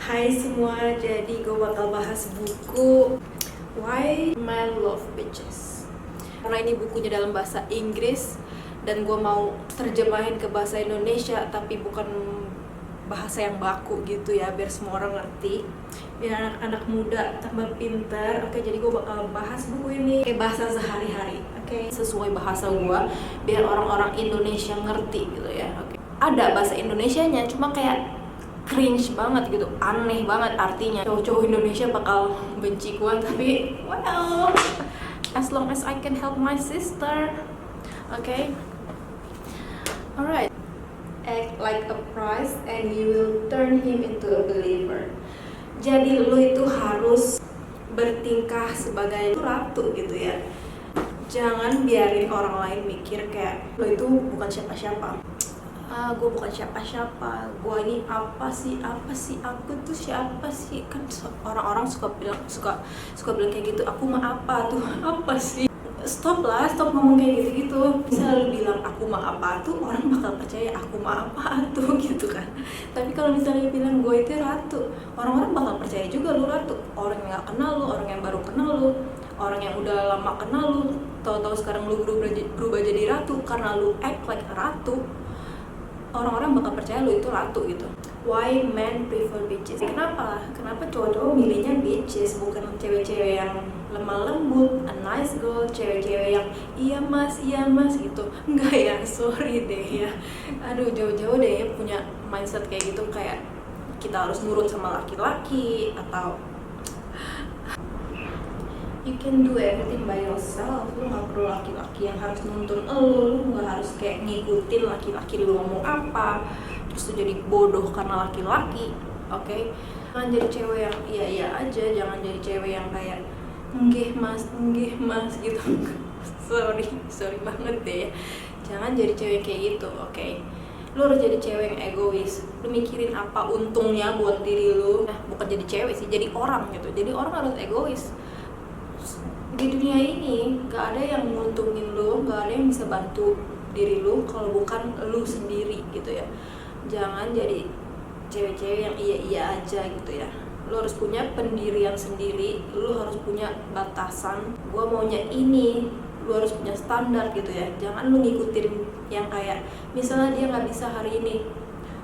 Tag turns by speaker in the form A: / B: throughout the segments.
A: Hai semua, jadi gue bakal bahas buku Why Men Love Bitches. Karena ini bukunya dalam bahasa Inggris dan gue mau terjemahin ke bahasa Indonesia, tapi bukan bahasa yang baku gitu ya, biar semua orang ngerti, biar anak-anak muda tambah pintar. Oke, jadi gue bakal bahas buku ini kayak bahasa sehari-hari, oke, sesuai bahasa gue, biar orang-orang Indonesia ngerti gitu ya. Oke, ada bahasa Indonesianya, cuma kayak cringe banget gitu, aneh banget artinya. Cowok-cowok Indonesia bakal benci gue, tapi well, as long as I can help my sister, okay? Alright. Act like a priest and you will turn him into a believer. Jadi lu itu harus bertingkah sebagai ratu gitu ya. Jangan biarin orang lain mikir kayak lu itu bukan siapa-siapa. Gue bukan siapa-siapa, gue ini apa sih, aku tuh siapa sih. Kan orang-orang suka bilang kayak gitu, aku mah apa tuh, apa sih. Stop ngomong kayak gitu-gitu. Bisa lu bilang aku mah apa tuh, orang bakal percaya aku mah apa tuh gitu kan. Tapi kalau misalnya bilang gue itu ratu, orang-orang bakal percaya juga lu ratu. Orang yang gak kenal lu, orang yang baru kenal lu, orang yang udah lama kenal lu, tahu-tahu sekarang lu berubah jadi ratu karena lu act like a ratu. Orang-orang bakal percaya lu itu ratu gitu. Why men prefer bitches? Kenapa cowok-cowok milihnya bitches, bukan cewek-cewek yang lemah lembut, a nice girl, cewek-cewek yang iya mas gitu. Enggak ya, sorry deh ya. Aduh, jauh-jauh deh ya punya mindset kayak gitu, kayak kita harus nurut sama laki-laki atau you can do everything by yourself. Lu gak perlu laki-laki yang harus nuntun lu gak harus kayak ngikutin laki-laki lu ngomong apa terus lu jadi bodoh karena laki-laki. Oke? Jangan jadi cewek yang iya aja, jangan jadi cewek yang kayak nggih mas gitu. sorry banget deh ya. Jangan jadi cewek kayak gitu, oke? Lu harus jadi cewek yang egois. Lu mikirin apa untungnya buat diri lu. Nah, bukan jadi cewek sih, jadi orang gitu. Jadi orang harus egois. Di dunia ini gak ada yang nguntungin lu, gak ada yang bisa bantu diri lu kalau bukan lu sendiri gitu ya. Jangan jadi cewek-cewek yang iya aja gitu ya. Lu harus punya pendirian sendiri, lu harus punya batasan. Gua maunya ini, lu harus punya standar gitu ya. Jangan lu ngikutin yang kayak misalnya dia gak bisa hari ini,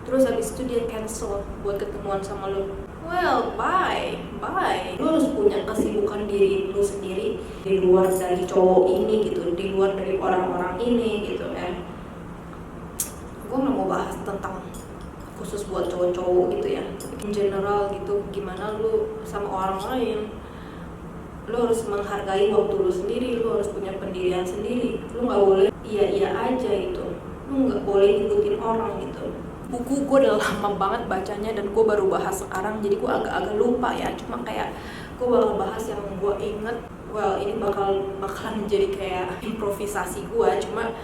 A: terus habis itu dia cancel buat ketemuan sama lu. Well, bye. Lu harus punya kesibukan diri lu sendiri di luar dari cowok ini gitu, di luar dari orang-orang ini gitu ya. Gue nggak mau bahas tentang khusus buat cowok-cowok gitu ya, in general gitu. Gimana lu sama orang lain, lu harus menghargai waktu lu sendiri, lu harus punya pendirian sendiri. Lu nggak boleh iya aja gitu, lu nggak boleh ngikutin orang gitu. Buku gue udah lama banget bacanya dan gue baru bahas sekarang, jadi gue agak-agak lupa ya. Cuma kayak gue bakal bahas yang gue inget. Well, ini bakalan jadi kayak improvisasi gue. Cuma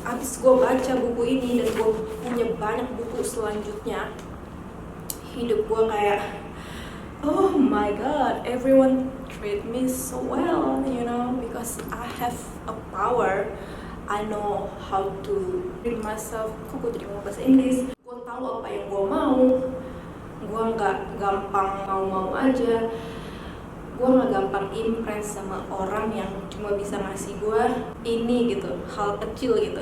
A: abis gue baca buku ini dan gue punya banyak buku selanjutnya, hidup gue kayak oh my god, everyone treat me so well, you know, because I have a power. I know how to treat myself. Kok gue jadi ngomong bahasa Inggris? Gue tahu apa yang gue mau. Gue nggak gampang mau aja. Gue nggak gampang impress sama orang yang cuma bisa ngasih gue ini gitu, hal kecil gitu.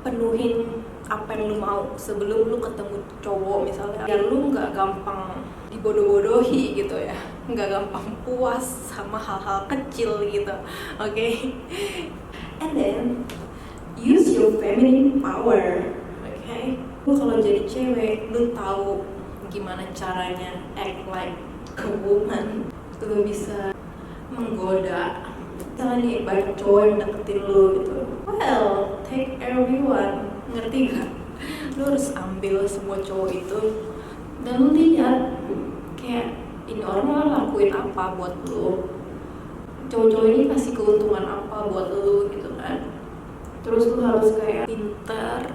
A: Penuhin apa yang lu mau sebelum lu ketemu cowok misalnya. Ya lu nggak gampang dibodoh-bodohi gitu ya. Nggak gampang puas sama hal-hal kecil gitu. Oke? And then use your feminine power, okay? Lu kalau jadi cewek, lu tahu gimana caranya act like a woman. Lu bisa menggoda. Misalnya nih banyak cowok yang deketin lu gitu. Well, take everyone, ngerti gak? Lu harus ambil semua cowok itu dan lu lihat kayak ini orang lakuin apa buat lu. Cowok-cowok ini kasih keuntungan apa buat lu gitu kan. Terus lu harus kayak pintar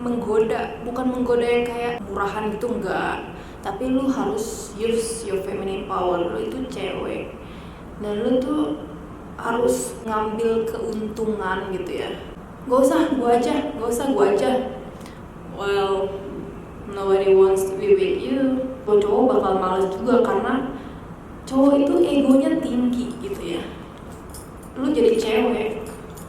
A: menggoda, bukan menggoda yang kayak murahan gitu, enggak. Tapi lu harus use your feminine power. Lu itu cewek dan lu tuh harus ngambil keuntungan gitu ya. Gak usah gua aja. Well, nobody wants to be with you. Cowok bakal males juga karena cowok itu egonya tinggi gitu ya. Lu jadi cewek,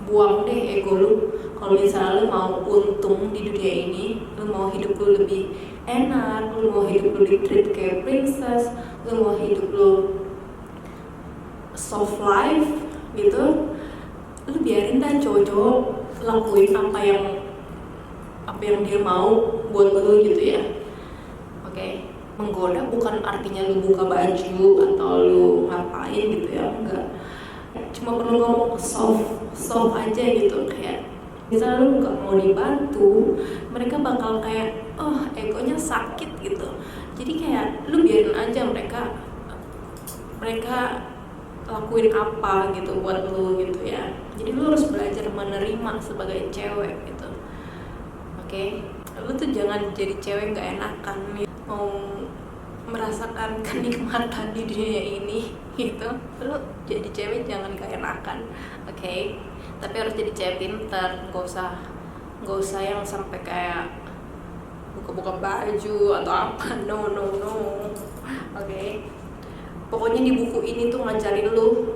A: buang deh ego lu. Kalau misalnya lu mau untung di dunia ini, lu mau hidup lu lebih enak, lu mau hidup lu di-treat kayak princess, lu mau hidup lu soft life gitu, lu biarin dah cowok-cowok lakuin apa yang dia mau buat lu gitu ya. Oke. Menggoda bukan artinya lu buka baju atau lu ngapain gitu ya, enggak. Cuma perlu ngomong soft aja gitu, kayak misalnya lu nggak mau dibantu, mereka bakal kayak egonya sakit gitu. Jadi kayak lu biarin aja mereka lakuin apa gitu buat lu gitu ya. Jadi lu harus belajar menerima sebagai cewek gitu. Oke? Lu tuh jangan jadi cewek nggak enakan nih, mau merasakan kenikmatan di dunia ini gitu. Lu jadi cewek jangan gak enakan, oke? Tapi harus jadi cewek pintar, gak usah yang sampai kayak buka-buka baju atau apa, no, oke? Pokoknya di buku ini tuh ngajarin lu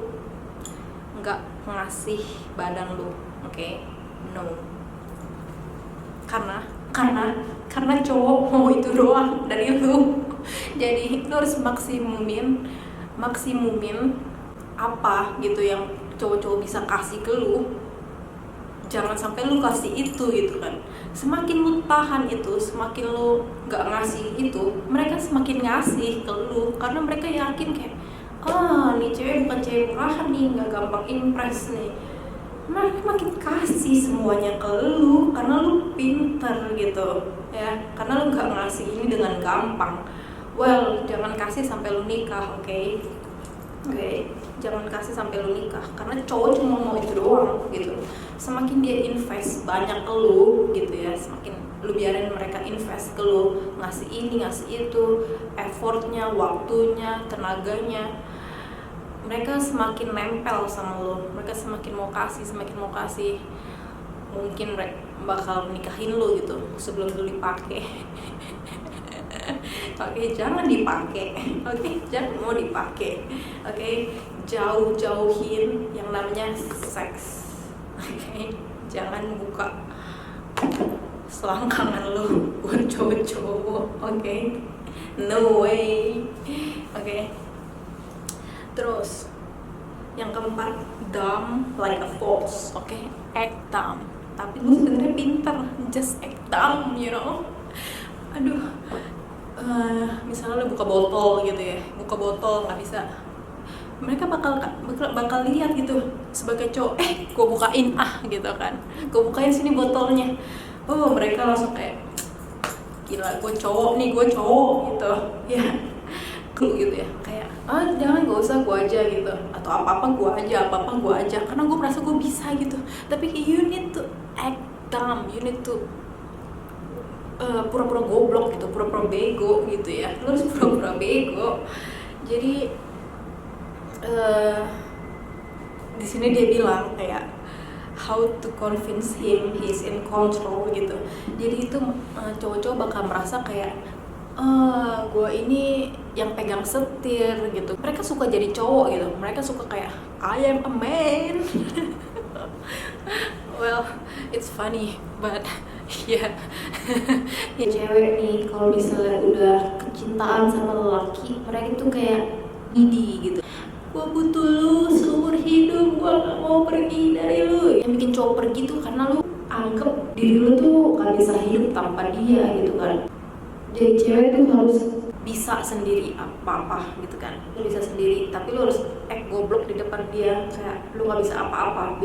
A: nggak ngasih badan lu, oke? No, karena cowok mau itu doang dari lu. Jadi lu harus maksimumin apa gitu yang cowok-cowok bisa kasih ke lu. Jangan sampai lu kasih itu gitu kan. Semakin lu tahan itu, semakin lu gak ngasih itu, mereka semakin ngasih ke lu. Karena mereka yakin kayak, nih cewek bukan cewek murahan nih, gak gampang impress nih. Mereka makin kasih semuanya ke lu karena lu pinter gitu ya. Karena lu gak ngasih ini dengan gampang. Well, jangan kasih sampai lu nikah, oke? Jangan kasih sampai lu nikah, karena cowok cuma mau itu doang gitu. Semakin dia invest banyak ke lu gitu ya, semakin lu biarin mereka invest ke lu, ngasih ini, ngasih itu, effortnya, waktunya, tenaganya, mereka semakin nempel sama lu, mereka semakin mau kasih. Mungkin mereka bakal nikahin lu gitu sebelum lu dipakai. Oke, jangan dipakai. Oke, jangan mau dipakai. Oke, jauhin yang namanya seks. Oke, jangan buka selangkangan lu buat cowok-cowok. Oke, no way. Oke. Terus yang keempat, dumb like a fox. Oke, act dumb. Tapi lu sebenarnya pinter, just act dumb, you know. Aduh. Misalnya lu buka botol gitu ya, nggak bisa, mereka bakal lihat gitu sebagai cowok, gue bukain gitu kan, gue bukain sini botolnya, mereka langsung kayak gila, gue cowok gitu ya, gitu ya, kayak jangan, gak usah, gue aja gitu, atau apa gue aja, karena gue merasa gue bisa gitu. Tapi you need to act dumb, you need to pura-pura goblok gitu, pura-pura bego gitu ya. Lu harus pura-pura bego. Jadi di sini dia bilang kayak how to convince him he's in control gitu. Jadi itu cowok-cowok bakal merasa kayak gue ini yang pegang setir gitu. Mereka suka jadi cowok gitu. Mereka suka kayak I am a man. Well, it's funny, but ya cewek nih kalau misalnya udah kecintaan sama lelaki, mereka tuh kayak needy gitu. Gua butuh lu seumur hidup, gua gak mau pergi dari lu. Yang bikin cowok pergi tuh karena lu anggap diri lu tuh gak bisa hidup tanpa dia gitu kan. Jadi cewek tuh harus bisa sendiri apa-apa gitu kan. Lu bisa sendiri, tapi lu harus goblok di depan dia, kayak lu gak bisa apa-apa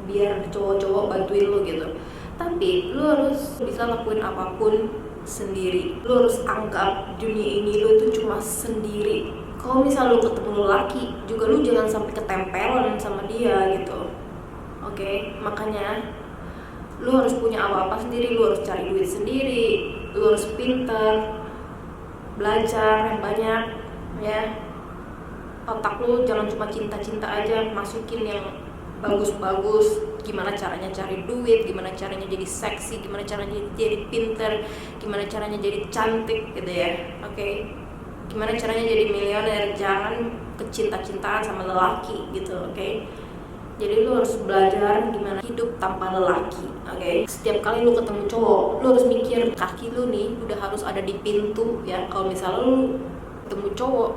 A: biar cowok-cowok bantuin lu gitu. Tapi lu harus bisa lakuin apapun sendiri. Lu harus anggap dunia ini lu tuh cuma sendiri. Kalau misal lu ketemu laki juga, lu jangan sampai ketempelan sama dia gitu. Oke, makanya lu harus punya apa-apa sendiri. Lu harus cari duit sendiri. Lu harus pintar, belajar yang banyak ya. Otak lu jangan cuma cinta-cinta aja, masukin yang bagus-bagus, gimana caranya cari duit, gimana caranya jadi seksi, gimana caranya jadi pinter, gimana caranya jadi cantik gitu ya. Oke. Gimana caranya jadi milioner, jangan kecinta-cintaan sama lelaki gitu, oke. Jadi lu harus belajar gimana hidup tanpa lelaki, oke. Setiap kali lu ketemu cowok, lu harus mikir kaki lu nih udah harus ada di pintu ya. Kalau misalnya lu ketemu cowok,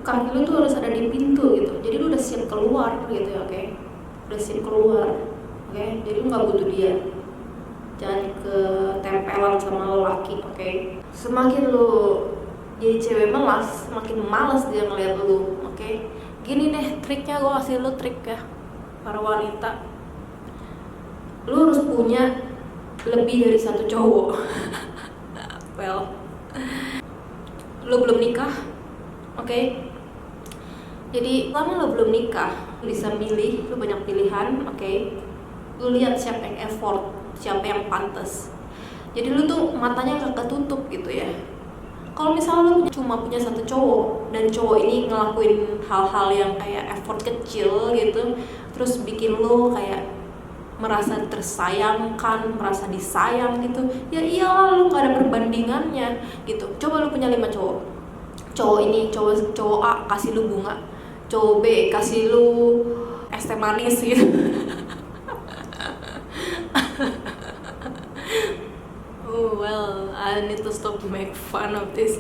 A: kaki lu tuh harus ada di pintu gitu. Jadi lu udah siap keluar gitu ya, oke. Udah siap keluar, oke. Jadi lu nggak butuh dia. Jangan ketempelan sama lelaki, oke. Semakin lu jadi cewek malas, semakin malas dia ngeliat lu, oke. Gini deh triknya, gue kasih lu trik ya, para wanita. Lu harus punya lebih dari satu cowok. Well, lu belum nikah, oke. Jadi selama lu belum nikah, lu bisa milih, lu banyak pilihan, oke. Lu lihat siapa yang effort, siapa yang pantas. Jadi lu tuh matanya gak ketutup gitu ya. Kalau misalnya lu cuma punya satu cowok dan cowok ini ngelakuin hal-hal yang kayak effort kecil gitu, terus bikin lu kayak merasa tersayangkan, merasa disayang gitu, ya iyalah lu gak ada perbandingannya gitu. Coba lu punya 5 cowok. Cowok ini, cowok A kasih lu bunga, cowok B kasih lu es teh manis gitu. Oh well, I need to stop to make fun of this.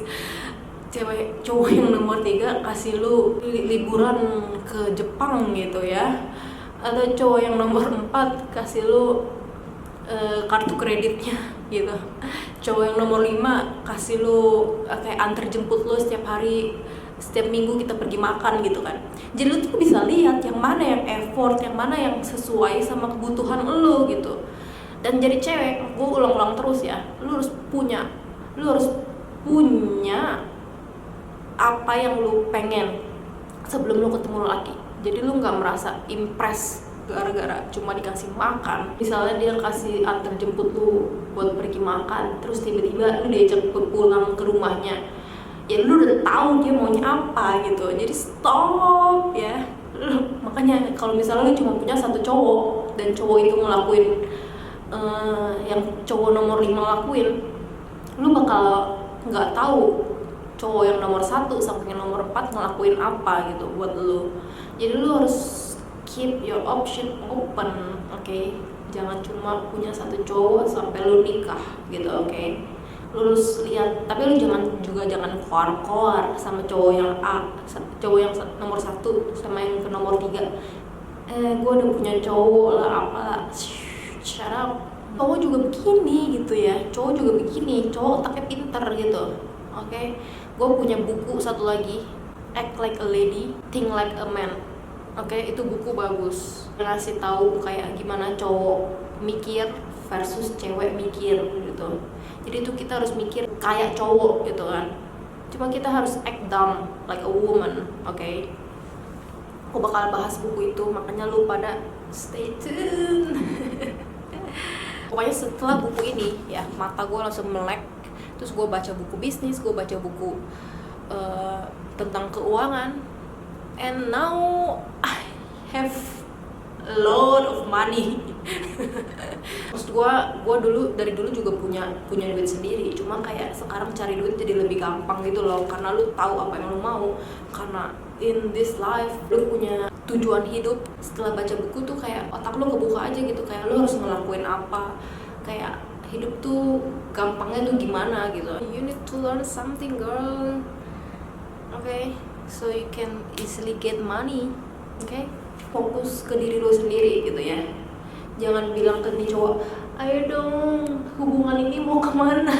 A: Cowok yang nomor 3 kasih lu liburan ke Jepang gitu ya. Atau cowok yang nomor 4 kasih lu kartu kreditnya gitu. Cowok yang nomor 5 kasih lu kayak antar jemput lu setiap hari, setiap minggu kita pergi makan gitu kan. Jadi lu tuh bisa lihat yang mana yang effort, yang mana yang sesuai sama kebutuhan lu gitu. Dan jadi cewek, gue ulang-ulang terus ya, lu harus punya apa yang lu pengen sebelum lu ketemu laki. Jadi lu nggak merasa impress gara-gara cuma dikasih makan. Misalnya dia kasih antar jemput lu buat pergi makan, terus tiba-tiba lu diajak pulang ke rumahnya, ya lu udah tahu dia maunya apa gitu. Jadi stop ya. Makanya kalau misalnya lu cuma punya satu cowok dan cowok itu ngelakuin yang cowok nomor 5 lakuin, lu bakal nggak tahu cowok yang nomor 1 sampai yang nomor 4 ngelakuin apa gitu buat lu. Jadi lu harus keep your option open, oke. Jangan cuma punya satu cowok sampai lu nikah gitu, oke. Lu harus lihat, tapi lu jangan koar-koar sama cowok yang A, cowok yang nomor 1 sama yang ke nomor 3. Gue udah punya cowok lah apalah. Shut up. Cowok juga begini gitu ya, cowok juga begini, cowok otaknya pinter gitu, oke. Gue punya buku satu lagi, Act Like a Lady, Think Like a Man, oke. Itu buku bagus, ngasih tahu kayak gimana cowok mikir versus cewek mikir gitu. Jadi itu kita harus mikir kayak cowok gitu kan, cuma kita harus act dumb like a woman, oke. Aku bakal bahas buku itu, makanya lu pada stay tune. Pokoknya setelah buku ini ya, mata gue langsung melek. Terus gue baca buku bisnis, gue baca buku tentang keuangan, and now I have a lot of money. Terus gue dari dulu juga punya duit sendiri, cuma kayak sekarang cari duit jadi lebih gampang gitu loh, karena lu tahu apa yang lu mau. Karena in this life lu punya tujuan hidup. Setelah baca buku tuh kayak otak lu kebuka aja gitu, kayak lu harus ngelakuin apa, kayak hidup tuh gampangnya tuh gimana gitu. You need to learn something, girl, okay, so you can easily get money, okay. Fokus ke diri lu sendiri gitu ya. Jangan bilang ke nih cowok, ayo dong, hubungan ini mau kemana?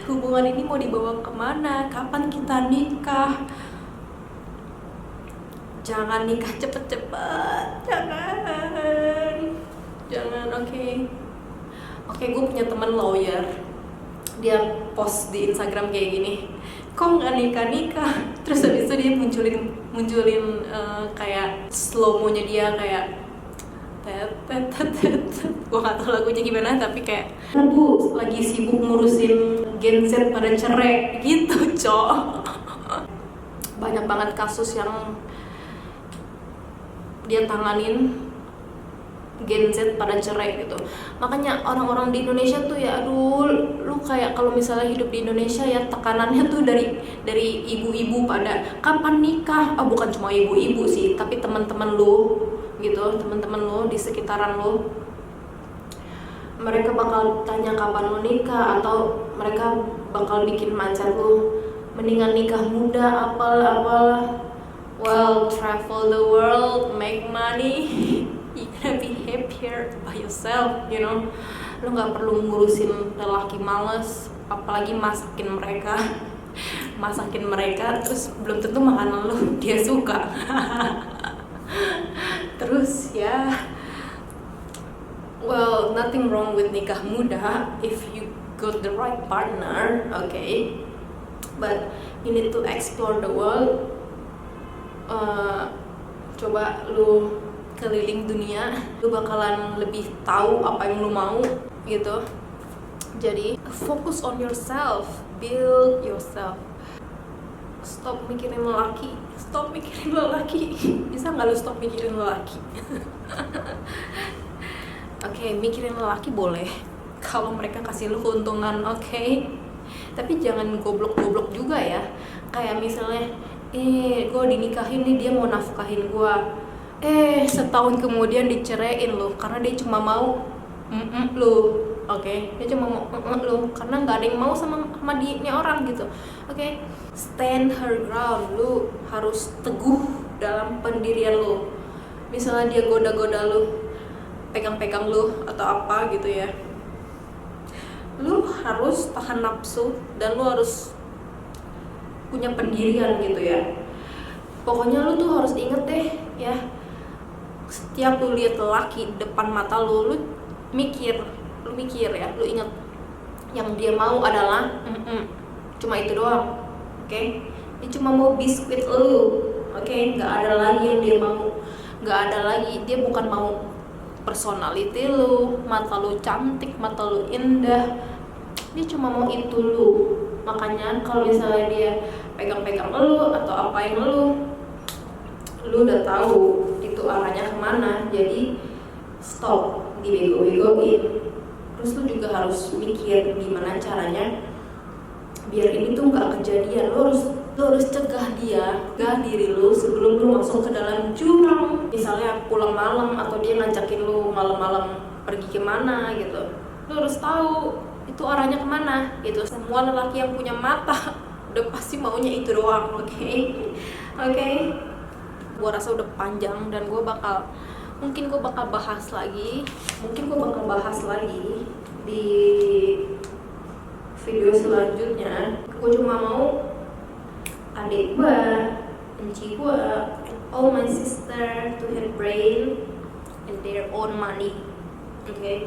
A: Hubungan ini mau dibawa kemana? Kapan kita nikah? Jangan nikah cepet-cepet, jangan, oke. Gue punya teman lawyer, dia post di Instagram kayak gini, kok nggak nikah? Terus habis itu dia munculin kayak slow mo-nya dia kayak gue nggak tahu lagunya gimana, tapi kayak bu lagi sibuk ngurusin Gen Z pada cerai gitu, cok. Banyak banget kasus yang dia tanganin Gen Z pada cerai gitu. Makanya orang-orang di Indonesia tuh ya aduh, lu kayak kalau misalnya hidup di Indonesia ya tekanannya tuh dari ibu-ibu pada kapan nikah. Bukan cuma ibu-ibu sih, tapi teman-teman lu gitu, teman-teman lu di sekitaran lu, mereka bakal tanya kapan lu nikah, atau mereka bakal bikin mindset lu mendingan nikah muda apalah. Well, travel the world, make money, you're gonna be happier by yourself, you know. Lu nggak perlu ngurusin lelaki males, apalagi masakin mereka terus belum tentu makanan lu dia suka. Terus ya, well, nothing wrong with nikah muda if you got the right partner, okay, but you need to explore the world. Coba lu keliling dunia, lu bakalan lebih tahu apa yang lu mau gitu. Jadi focus on yourself, build yourself. Stop mikirin lelaki. Bisa nggak lu stop mikirin lelaki? Oke, mikirin lelaki boleh kalau mereka kasih lu keuntungan, oke. Tapi jangan goblok-goblok juga ya. Kayak misalnya gue dinikahin nih, dia mau nafkahin gue, setahun kemudian diceraiin lo karena dia cuma mau lo, oke. Dia cuma mau lo karena nggak ada yang mau sama dia orang gitu, oke. Stand her ground, lo harus teguh dalam pendirian lo. Misalnya dia goda-goda lo, pegang-pegang lo atau apa gitu ya, lo harus tahan nafsu dan lo harus punya pendirian gitu ya. Pokoknya lu tuh harus inget deh ya, setiap lu lihat lelaki depan mata lu mikir ya, lu inget yang dia mau adalah cuma itu doang, oke. Dia cuma mau biskuit lu, oke. Nggak ada lagi yang dia mau, nggak ada lagi, dia bukan mau personality lu, mata lu cantik, mata lu indah, dia cuma mau itu lu. Makanya kalau misalnya dia pegang-pegang lu atau apain lu udah tahu itu arahnya kemana. Jadi stop dibego-begoin. Terus lu juga harus mikir gimana caranya biar ini tuh nggak kejadian. Lu harus cegah diri lu sebelum lu masuk ke dalam jurang. Misalnya pulang malam atau dia ngajakin lu malam-malam pergi kemana gitu, lu harus tahu itu arahnya kemana gitu. Semua lelaki yang punya mata udah pasti maunya itu doang, oke. Gua rasa udah panjang dan mungkin gue bakal bahas lagi di video selanjutnya. Gue cuma mau adik gue, enci gue, all my sister to have brain and their own money, okay.